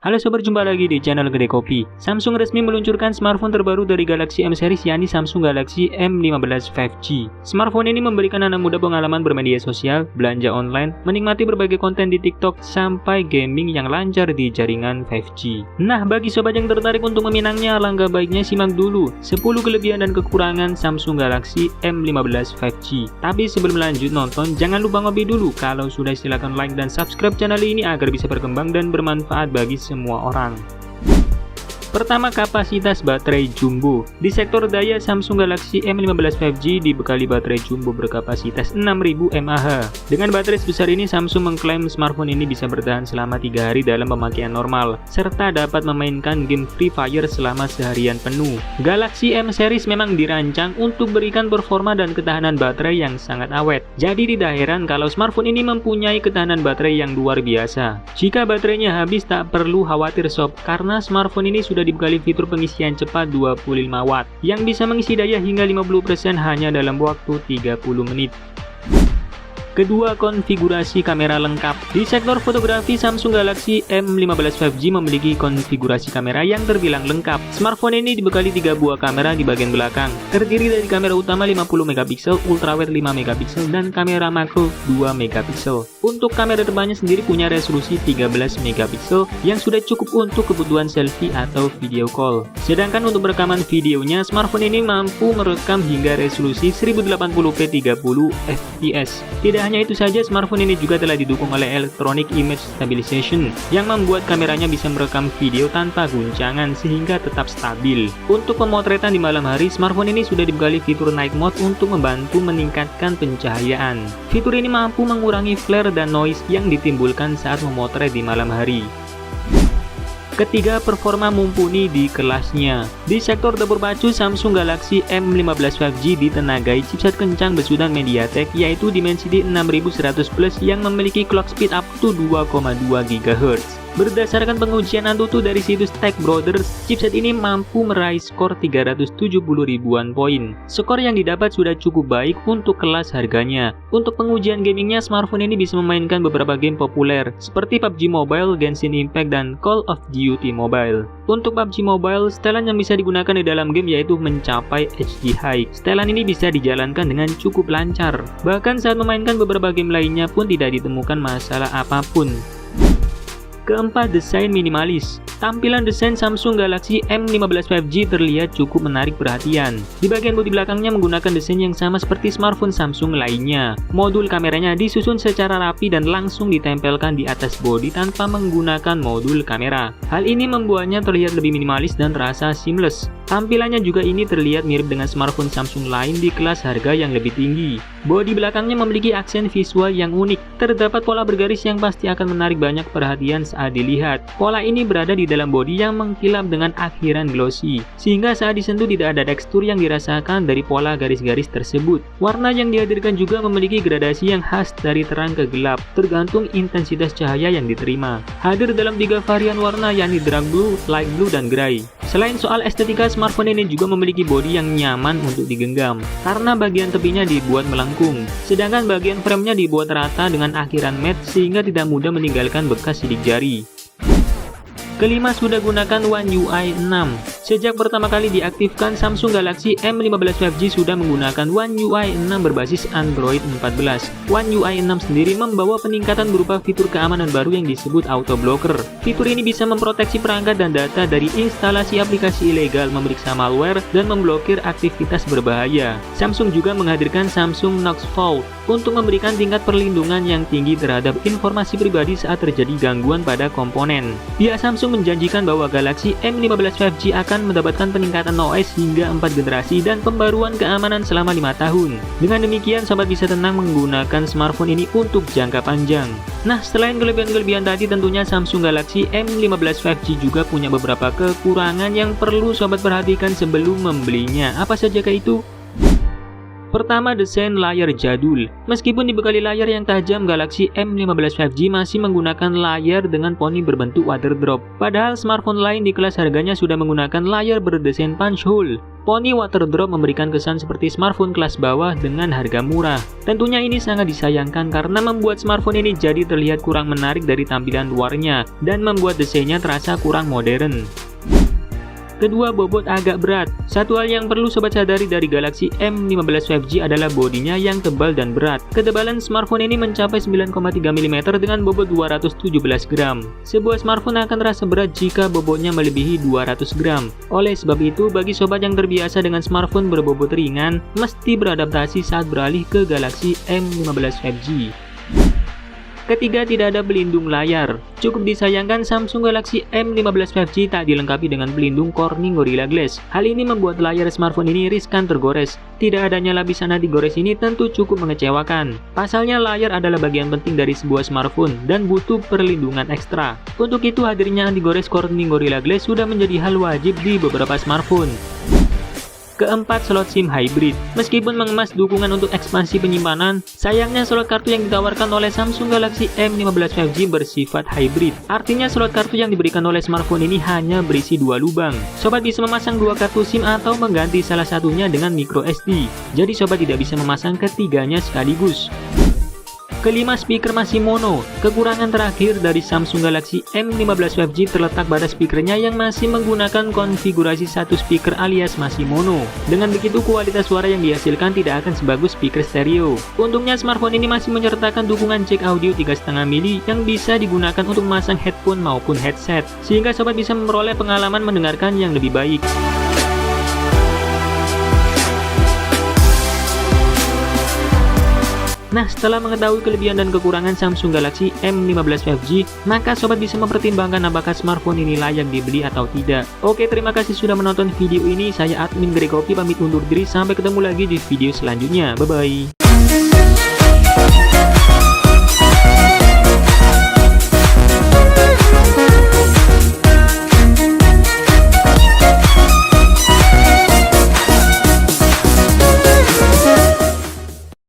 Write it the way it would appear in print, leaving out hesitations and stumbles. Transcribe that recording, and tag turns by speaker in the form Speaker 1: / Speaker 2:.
Speaker 1: Halo sobat, jumpa lagi di channel Gede Kopi. Samsung resmi meluncurkan smartphone terbaru dari Galaxy M series, yakni Samsung Galaxy M15 5G. Smartphone ini memberikan anak muda pengalaman bermedia sosial, belanja online, menikmati berbagai konten di TikTok, sampai gaming yang lancar di jaringan 5G. Nah, bagi sobat yang tertarik untuk meminangnya, alangkah baiknya simak dulu 10 kelebihan dan kekurangan Samsung Galaxy M15 5G. Tapi sebelum lanjut nonton, jangan lupa ngopi dulu. Kalau sudah, silakan like dan subscribe channel ini agar bisa berkembang dan bermanfaat bagi semua orang. Pertama, kapasitas baterai jumbo. Di sektor daya, Samsung Galaxy M15 5G dibekali baterai jumbo berkapasitas 6000 mAh. Dengan baterai sebesar ini, Samsung mengklaim smartphone ini bisa bertahan selama 3 hari dalam pemakaian normal, serta dapat memainkan game Free Fire selama seharian penuh. Galaxy M series memang dirancang untuk berikan performa dan ketahanan baterai yang sangat awet. Jadi tidak heran kalau smartphone ini mempunyai ketahanan baterai yang luar biasa. Jika baterainya habis, tak perlu khawatir sob, karena smartphone ini sudah dibekali fitur pengisian cepat 25 Watt yang bisa mengisi daya hingga 50% hanya dalam waktu 30 menit. Kedua, konfigurasi kamera lengkap. Di sektor fotografi, Samsung Galaxy M15 5G memiliki konfigurasi kamera yang terbilang lengkap. Smartphone ini dibekali 3 buah kamera di bagian belakang, terdiri dari kamera utama 50 megapiksel, ultrawide 5 megapiksel, dan kamera makro 2 megapiksel. Untuk kamera depannya sendiri punya resolusi 13 megapiksel yang sudah cukup untuk kebutuhan selfie atau video call. Sedangkan untuk rekaman videonya, smartphone ini mampu merekam hingga resolusi 1080p 30 fps. Tidak hanya itu saja, smartphone ini juga telah didukung oleh Electronic Image Stabilization yang membuat kameranya bisa merekam video tanpa guncangan sehingga tetap stabil. Untuk pemotretan di malam hari, smartphone ini sudah dibekali fitur Night Mode untuk membantu meningkatkan pencahayaan. Fitur ini mampu mengurangi flare dan noise yang ditimbulkan saat memotret di malam hari. Ketiga, performa mumpuni di kelasnya. Di sektor dapur pacu, Samsung Galaxy M15 5G ditenagai chipset kencang besutan MediaTek, yaitu Dimensity 6100 Plus yang memiliki clock speed up to 2,2 GHz. Berdasarkan pengujian Antutu dari situs Tech Brothers, chipset ini mampu meraih skor 370 ribuan poin. Skor yang didapat sudah cukup baik untuk kelas harganya. Untuk pengujian gamingnya, smartphone ini bisa memainkan beberapa game populer seperti PUBG Mobile, Genshin Impact, dan Call of Duty Mobile. Untuk PUBG Mobile, setelan yang bisa digunakan di dalam game yaitu mencapai HD High. Setelan ini bisa dijalankan dengan cukup lancar. Bahkan saat memainkan beberapa game lainnya pun tidak ditemukan masalah apapun. Keempat, desain minimalis. Tampilan desain Samsung Galaxy M15 5G terlihat cukup menarik perhatian. Di bagian bodi belakangnya menggunakan desain yang sama seperti smartphone Samsung lainnya. Modul kameranya disusun secara rapi dan langsung ditempelkan di atas bodi tanpa menggunakan modul kamera. Hal ini membuatnya terlihat lebih minimalis dan terasa seamless. Tampilannya juga ini terlihat mirip dengan smartphone Samsung lain di kelas harga yang lebih tinggi. Bodi belakangnya memiliki aksen visual yang unik. Terdapat pola bergaris yang pasti akan menarik banyak perhatian saat dilihat. Pola ini berada di dalam bodi yang mengkilap dengan akhiran glossy, sehingga saat disentuh tidak ada tekstur yang dirasakan dari pola garis-garis tersebut. Warna yang dihadirkan juga memiliki gradasi yang khas dari terang ke gelap, tergantung intensitas cahaya yang diterima. Hadir dalam 3 varian warna, yakni dark blue, light blue, dan grey. Selain soal estetika, smartphone ini juga memiliki bodi yang nyaman untuk digenggam, karena bagian tepinya dibuat melengkung, sedangkan bagian framenya dibuat rata dengan akhiran matte sehingga tidak mudah meninggalkan bekas sidik jari. Kelima, sudah gunakan One UI 6. Sejak pertama kali diaktifkan, Samsung Galaxy M15 5G sudah menggunakan One UI 6 berbasis Android 14. One UI 6 sendiri membawa peningkatan berupa fitur keamanan baru yang disebut Auto Blocker. Fitur ini bisa memproteksi perangkat dan data dari instalasi aplikasi ilegal, memeriksa malware, dan memblokir aktivitas berbahaya. Samsung juga menghadirkan Samsung Knox Vault untuk memberikan tingkat perlindungan yang tinggi terhadap informasi pribadi saat terjadi gangguan pada komponen. Pihak Samsung menjanjikan bahwa Galaxy M15 5G akan mendapatkan peningkatan OS hingga 4 generasi dan pembaruan keamanan selama 5 tahun. Dengan demikian, sobat bisa tenang menggunakan smartphone ini untuk jangka panjang. Nah, selain kelebihan-kelebihan tadi, tentunya Samsung Galaxy M15 5G juga punya beberapa kekurangan yang perlu sobat perhatikan sebelum membelinya. Apa saja itu? Pertama, desain layar jadul. Meskipun dibekali layar yang tajam, Galaxy M15 5G masih menggunakan layar dengan poni berbentuk water drop. Padahal smartphone lain di kelas harganya sudah menggunakan layar berdesain punch hole. Poni water drop memberikan kesan seperti smartphone kelas bawah dengan harga murah. Tentunya ini sangat disayangkan karena membuat smartphone ini jadi terlihat kurang menarik dari tampilan luarnya dan membuat desainnya terasa kurang modern. Kedua, bobot agak berat. Satu hal yang perlu sobat sadari dari Galaxy M15 5G adalah bodinya yang tebal dan berat. Ketebalan smartphone ini mencapai 9,3 mm dengan bobot 217 gram. Sebuah smartphone akan terasa berat jika bobotnya melebihi 200 gram. Oleh sebab itu, bagi sobat yang terbiasa dengan smartphone berbobot ringan, mesti beradaptasi saat beralih ke Galaxy M15 5G. Ketiga, tidak ada pelindung layar. Cukup disayangkan Samsung Galaxy M15 5G tak dilengkapi dengan pelindung Corning Gorilla Glass. Hal ini membuat layar smartphone ini riskan tergores. Tidak adanya lapisan anti gores ini tentu cukup mengecewakan. Pasalnya layar adalah bagian penting dari sebuah smartphone dan butuh perlindungan ekstra. Untuk itu hadirnya anti gores Corning Gorilla Glass sudah menjadi hal wajib di beberapa smartphone. Keempat, slot SIM hybrid. Meskipun mengemas dukungan untuk ekspansi penyimpanan, sayangnya slot kartu yang ditawarkan oleh Samsung Galaxy M15 5G bersifat hybrid. Artinya slot kartu yang diberikan oleh smartphone ini hanya berisi 2 lubang. Sobat bisa memasang 2 kartu SIM atau mengganti salah satunya dengan micro SD. Jadi sobat tidak bisa memasang ketiganya sekaligus. Kelima, speaker masih mono. Kekurangan terakhir dari Samsung Galaxy M15 5G terletak pada speakernya yang masih menggunakan konfigurasi satu speaker alias masih mono. Dengan begitu kualitas suara yang dihasilkan tidak akan sebagus speaker stereo. Untungnya smartphone ini masih menyertakan dukungan jack audio 3,5 mm yang bisa digunakan untuk memasang headphone maupun headset, sehingga sobat bisa memperoleh pengalaman mendengarkan yang lebih baik. Nah, setelah mengetahui kelebihan dan kekurangan Samsung Galaxy M15 5G, maka sobat bisa mempertimbangkan apakah smartphone ini layak dibeli atau tidak. Oke, terima kasih sudah menonton video ini. Saya admin Gregopi pamit undur diri. Sampai ketemu lagi di video selanjutnya. Bye-bye.